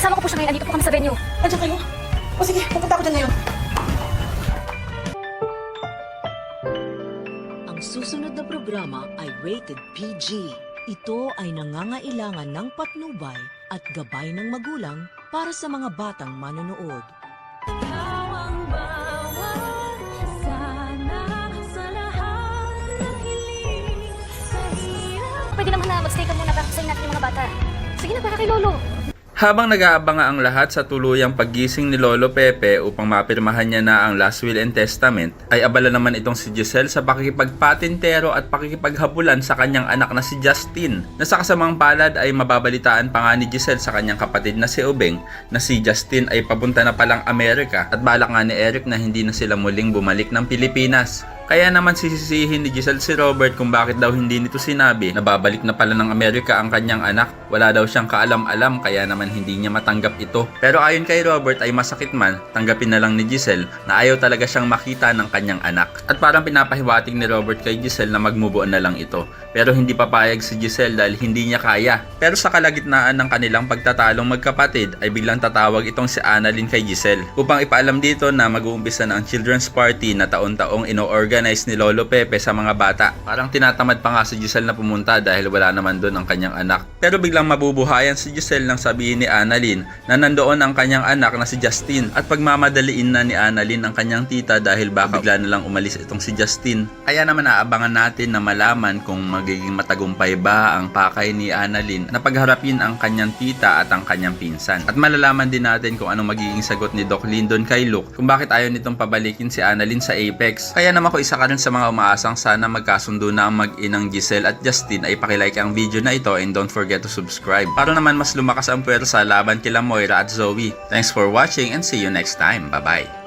Kasama ko po siya ngayon. Andito po kami sa venue. Andiyan kayo? O sige, pupunta ako dyan ngayon. Ang susunod na programa ay rated PG. Ito ay nangangailangan ng patnubay at gabay ng magulang para sa mga batang manonood. Pwede naman na magstay ka muna para kasayin natin yung mga bata. Sige na, para kay Lolo. Habang nag-aabang ang lahat sa tuluyang paggising ni Lolo Pepe upang mapirmahan niya na ang last will and testament, ay abala naman itong si Giselle sa pakikipagpatintero at pakikipaghabulan sa kanyang anak na si Justin. Na sa kasamang palad ay mababalitaan pa nga ni Giselle sa kanyang kapatid na si Ubeng na si Justin ay papunta na palang Amerika at balak nga ni Eric na hindi na sila muling bumalik ng Pilipinas. Kaya naman sisisihin ni Giselle si Robert kung bakit daw hindi nito sinabi na babalik na pala ng Amerika ang kanyang anak. Wala daw siyang kaalam-alam kaya naman hindi niya matanggap ito. Pero ayon kay Robert ay masakit man, tanggapin na lang ni Giselle na ayaw talaga siyang makita ng kanyang anak. At parang pinapahiwatig ni Robert kay Giselle na mag-move on na lang ito. Pero hindi papayag si Giselle dahil hindi niya kaya. Pero sa kalagitnaan ng kanilang pagtatalong magkapatid ay biglang tatawag itong si Annalyn kay Giselle upang ipaalam dito na mag-uumpisa na ang children's party na taon-taong ino-organize ni Lolo Pepe sa mga bata. Parang tinatamad pa nga si Giselle na pumunta dahil wala naman doon ang kanyang anak. Pero biglang mabubuhayan si Giselle nang sabihin ni Annalyn na nandoon ang kanyang anak na si Justin at pagmamadaliin na ni Annalyn ang kanyang tita dahil baka bigla na lang umalis itong si Justin. Kaya naman aabangan natin na malaman kung magiging matagumpay ba ang pakay ni Annalyn na pagharapin ang kanyang tita at ang kanyang pinsan. At malalaman din natin kung anong magiging sagot ni Doc Lyndon kay Luke kung bakit ayaw nitong pabalikin si Annalyn sa Apex. Kaya naman ko isa ka rin sa mga umaasang sana magkasundo na ang mag-inang Giselle at Justin ay pakilike ang video na ito and don't forget to subscribe para naman mas lumakas ang puwersa laban kila Moira at Zoe. Thanks for watching and see you next time. Bye bye!